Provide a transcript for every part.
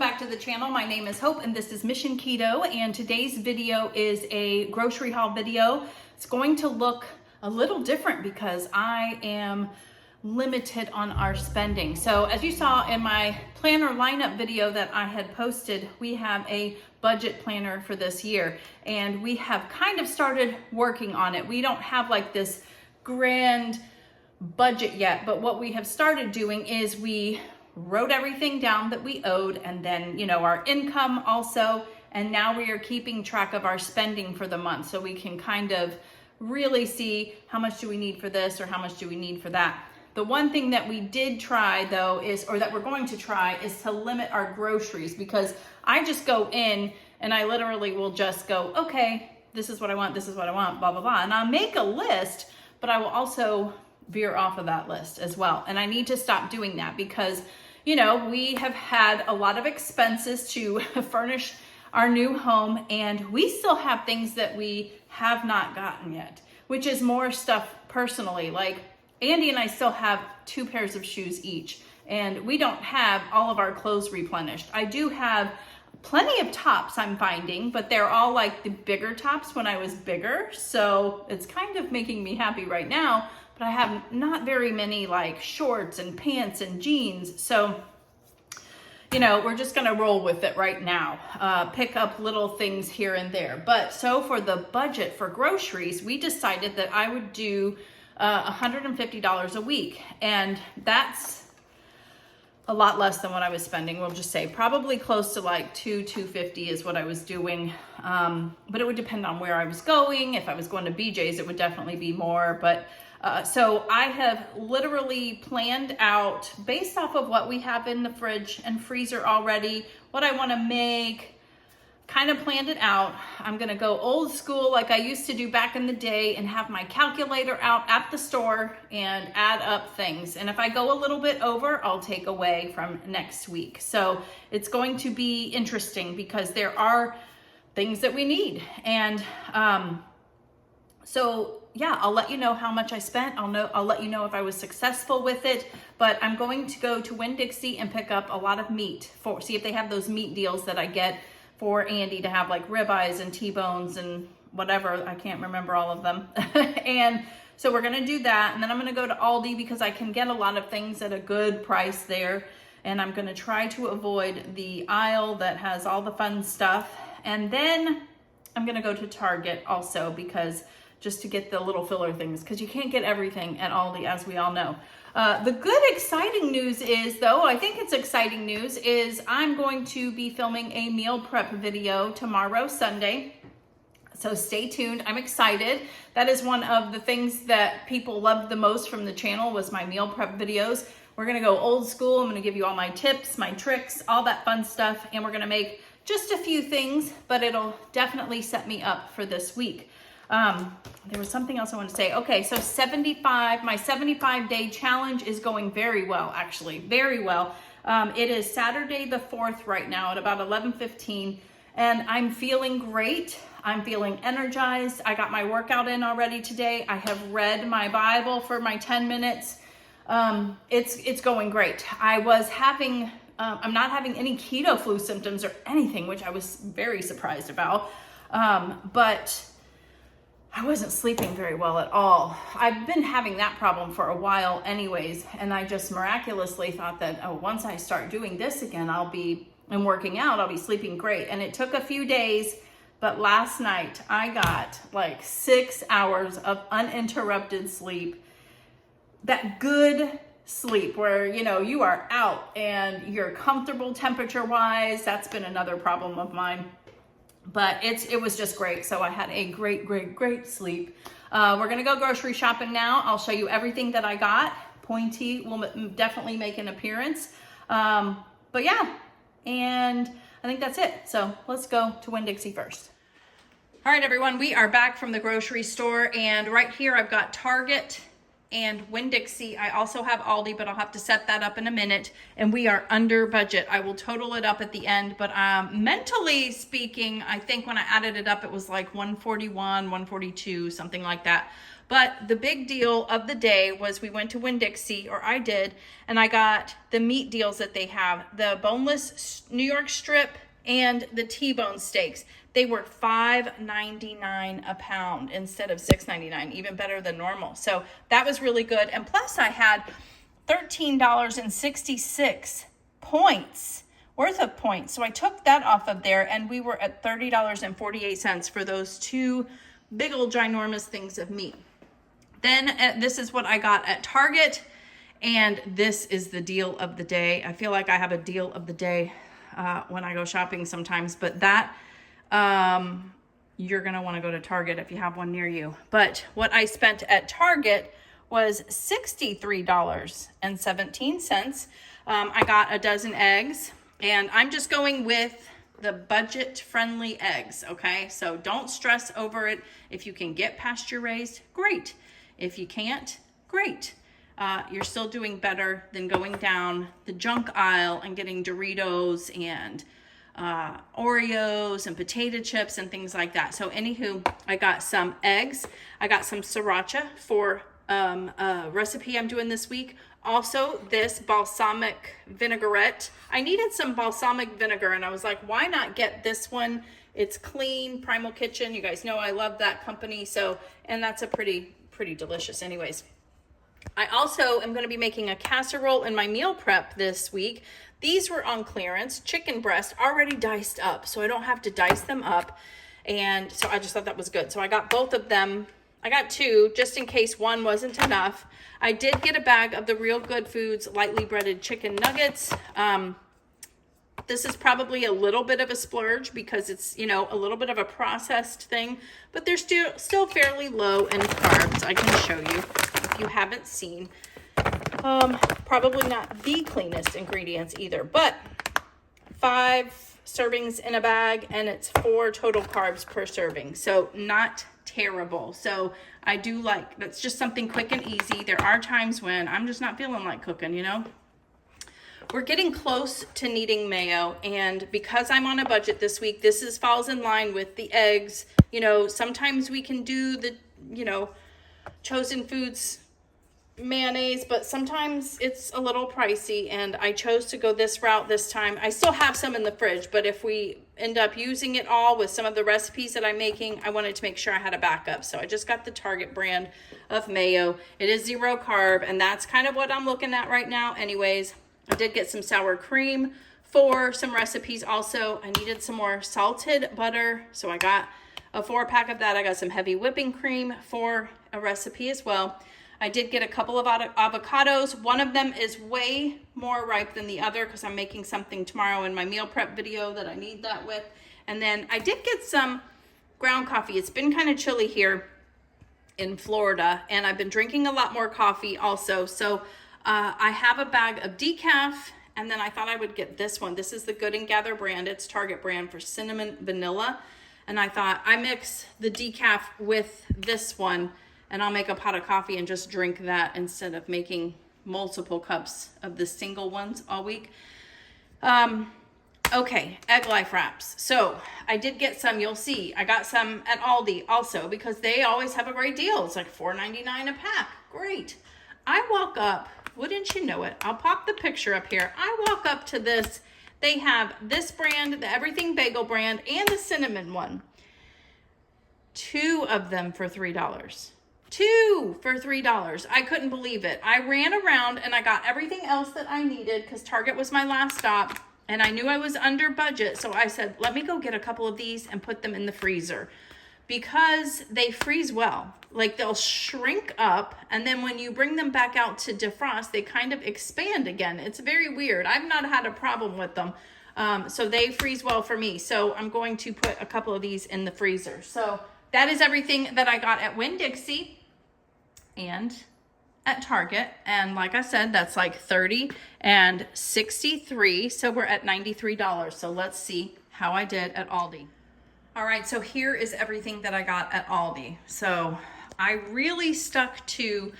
back to the channel. My name is Hope and this is Mission Keto, and today's video is a grocery haul video. It's going to look a little different because I am limited on our spending. So as you saw in my planner lineup video that I had posted, we have a budget planner for this year and we have kind of started working on it. We don't have like this grand budget yet, but what we have started doing is we wrote everything down that we owed, and then, you know, our income also, and now we are keeping track of our spending for the month so we can kind of really see how much do we need for this or how much do we need for that. The one thing that we did try though is, or that we're going to try, is to limit our groceries, because I just go in and I literally will just go, okay, this is what I want, blah, blah, blah. And I'll make a list, but I will also veer off of that list as well. And I need to stop doing that because, you know, we have had a lot of expenses to furnish our new home, and we still have things that we have not gotten yet, which is more stuff personally. Like Andy and I still have 2 pairs of shoes each, and we don't have all of our clothes replenished. I do have plenty of tops I'm finding, but they're all like the bigger tops when I was bigger. So it's kind of making me happy right now, but I have not very many like shorts and pants and jeans. So, you know, we're just gonna roll with it right now. Pick up little things here and there. But so for the budget for groceries, we decided that I would do $150 a week. And that's a lot less than what I was spending. We'll just say probably close to like $250 is what I was doing. But it would depend on where I was going. If I was going to BJ's, it would definitely be more. But so I have literally planned out based off of what we have in the fridge and freezer already, what I want to make, kind of planned it out. I'm going to go old school like I used to do back in the day and have my calculator out at the store and add up things. And if I go a little bit over, I'll take away from next week. So it's going to be interesting because there are things that we need. And so yeah, I'll let you know how much I spent. I'll let you know if I was successful with it, but I'm going to go to WinnDixie and pick up a lot of meat see if they have those meat deals that I get for Andy to have, like ribeyes and T-bones and whatever. I can't remember all of them. And so we're going to do that. And then I'm going to go to Aldi because I can get a lot of things at a good price there. And I'm going to try to avoid the aisle that has all the fun stuff. And then I'm going to go to Target also because just to get the little filler things, because you can't get everything at Aldi, as we all know. The good exciting news is, though, I think it's exciting news, is I'm going to be filming a meal prep video tomorrow, Sunday. So stay tuned. I'm excited. That is one of the things that people loved the most from the channel, was my meal prep videos. We're gonna go old school. I'm gonna give you all my tips, my tricks, all that fun stuff, and we're gonna make just a few things, but it'll definitely set me up for this week. There was something else I wanted to say. Okay, so my 75-day challenge is going very well, actually, very well. It is Saturday the 4th right now at about 11:15, and I'm feeling great. I'm feeling energized. I got my workout in already today. I have read my Bible for my 10 minutes. It's going great. I'm not having any keto flu symptoms or anything, which I was very surprised about. But I wasn't sleeping very well at all. I've been having that problem for a while anyways, and I just miraculously thought that, oh, once I start doing this again, and working out, I'll be sleeping great. And it took a few days, but last night I got like 6 hours of uninterrupted sleep. That good sleep where, you know, you are out and you're comfortable temperature-wise. That's been another problem of mine. But it was just great. So I had a great sleep. We're gonna go grocery shopping now. I'll show you everything that I got. Pointy will definitely make an appearance. But yeah, and I think that's it. So let's go to WinnDixie first. All right, everyone, we are back from the grocery store, and right here I've got Target and WinnDixie. I also have Aldi, but I'll have to set that up in a minute. And we are under budget. I will total it up at the end, but mentally speaking, I think when I added it up, it was like 141, 142, something like that. But the big deal of the day was we went to WinnDixie, or I did, and I got the meat deals that they have, the boneless New York strip and the T-bone steaks. They were $5.99 a pound instead of $6.99, even better than normal. So that was really good. And plus I had $13.66 points worth of points. So I took that off of there, and we were at $30.48 for those two big old ginormous things of meat. Then this is what I got at Target, and this is the deal of the day. I feel like I have a deal of the day when I go shopping sometimes, but that you're gonna want to go to Target if you have one near you. But what I spent at Target was $63.17. I got a dozen eggs, and I'm just going with the budget-friendly eggs, okay? So don't stress over it. If you can get pasture-raised, great. If you can't, great. You're still doing better than going down the junk aisle and getting Doritos and Oreos and potato chips and things like that. So anywho, I got some eggs. I got some sriracha for a recipe I'm doing this week. Also, this balsamic vinaigrette. I needed some balsamic vinegar, and I was like, why not get this one? It's clean, Primal Kitchen. You guys know I love that company. So, and that's a pretty delicious anyways. I also am going to be making a casserole in my meal prep this week. These were on clearance, chicken breast already diced up, so I don't have to dice them up. And so I just thought that was good. So I got both of them. I got two just in case one wasn't enough. I did get a bag of the Real Good Foods lightly breaded chicken nuggets. This is probably a little bit of a splurge because it's, you know, a little bit of a processed thing, but they're still fairly low in carbs. I can show you if you haven't seen. Probably not the cleanest ingredients either, but 5 servings in a bag, and it's 4 total carbs per serving. So not terrible. So I do like, that's just something quick and easy. There are times when I'm just not feeling like cooking, you know. We're getting close to needing mayo, and because I'm on a budget this week, this falls in line with the eggs. You know, sometimes we can do the, you know, Chosen Foods mayonnaise, but sometimes it's a little pricey, and I chose to go this route this time. I still have some in the fridge, but if we end up using it all with some of the recipes that I'm making, I wanted to make sure I had a backup. So I just got the Target brand of mayo. It is 0 carb, and that's kind of what I'm looking at right now anyways. I did get some sour cream for some recipes also. I needed some more salted butter, so I got a 4-pack of that. I got some heavy whipping cream for a recipe as well. I did get a couple of avocados. One of them is way more ripe than the other because I'm making something tomorrow in my meal prep video that I need that with. And then I did get some ground coffee. It's been kind of chilly here in Florida, and I've been drinking a lot more coffee also. So I have a bag of decaf, and then I thought I would get this one. This is the Good & Gather brand. It's Target brand for cinnamon vanilla. And I thought I mix the decaf with this one, and I'll make a pot of coffee and just drink that instead of making multiple cups of the single ones all week. Okay, Egg Life wraps. So I did get some, you'll see. I got some at Aldi also because they always have a great deal. It's like $4.99 a pack. Great. I walk up, wouldn't you know it? I'll pop the picture up here. I walk up to this. They have this brand, the Everything Bagel brand, and the cinnamon one. 2 of them for $3. 2 for $3. I couldn't believe it. I ran around and I got everything else that I needed because Target was my last stop, and I knew I was under budget. So I said, let me go get a couple of these and put them in the freezer because they freeze well. Like they'll shrink up, and then when you bring them back out to defrost, they kind of expand again. It's very weird. I've not had a problem with them. So they freeze well for me. So I'm going to put a couple of these in the freezer. So that is everything that I got at WinnDixie and at Target. And like I said, that's like 30 and 63. So we're at $93. So let's see how I did at Aldi. All right, so here is everything that I got at Aldi. So I really stuck to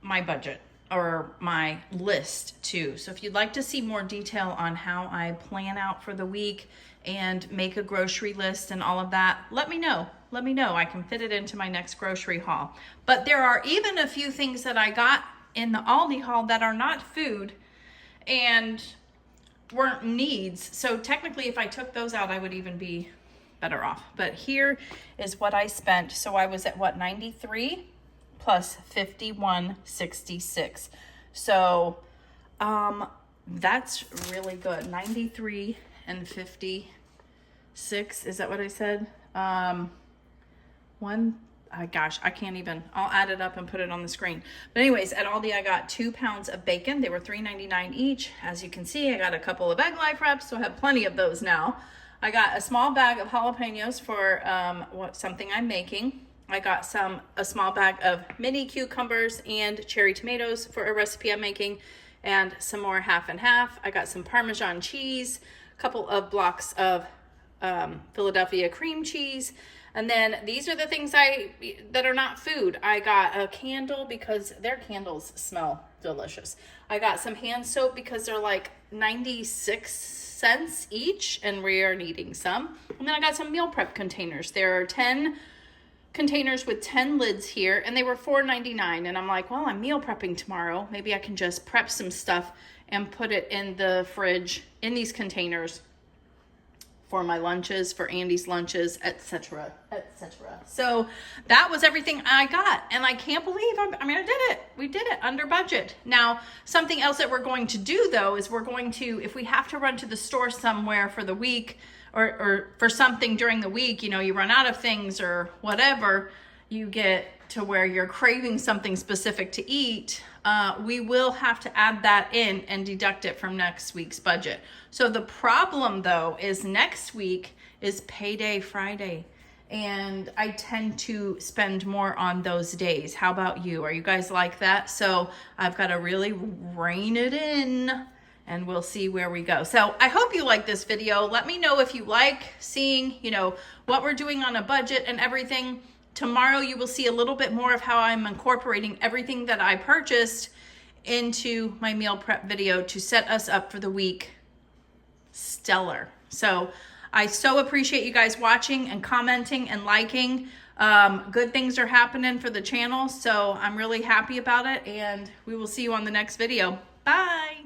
my budget or my list too. So if you'd like to see more detail on how I plan out for the week and make a grocery list and all of that, let me know. let me know. I can fit it into my next grocery haul. But there are even a few things that I got in the Aldi haul that are not food and weren't needs. So technically, if I took those out, I would even be better off. But here is what I spent. So I was at what, 93 plus 51.66. So that's really good. 93 and 56. Is that what I said? Gosh, I can't even. I'll add it up and put it on the screen. But anyways, at Aldi, I got 2 pounds of bacon. They were $3.99 each. As you can see, I got a couple of egg life wraps, so I have plenty of those now. I got a small bag of jalapenos for something I'm making. I got a small bag of mini cucumbers and cherry tomatoes for a recipe I'm making, and some more half and half. I got some Parmesan cheese, a couple of blocks of Philadelphia cream cheese. And then these are the things that are not food. I got a candle because their candles smell delicious. I got some hand soap because they're like 96 cents each, and we are needing some. And then I got some meal prep containers. There are 10 containers with 10 lids here, and they were $4.99. And I'm like, well, I'm meal prepping tomorrow. Maybe I can just prep some stuff and put it in the fridge in these containers for my lunches, for Andy's lunches, etc., etc. So that was everything I got, and I can't believe, I did it. We did it under budget. Now, something else that we're going to do, though, is we're going to, if we have to run to the store somewhere for the week, or for something during the week, you know, you run out of things or whatever, you get to where you're craving something specific to eat, we will have to add that in and deduct it from next week's budget. So the problem, though, is next week is payday Friday, and I tend to spend more on those days. How about you? Are you guys like that? So I've got to really rein it in, and we'll see where we go. So I hope you like this video. Let me know if you like seeing, you know, what we're doing on a budget and everything. Tomorrow you will see a little bit more of how I'm incorporating everything that I purchased into my meal prep video to set us up for the week stellar. So I so appreciate you guys watching and commenting and liking. Good things are happening for the channel, so I'm really happy about it, and we will see you on the next video. Bye.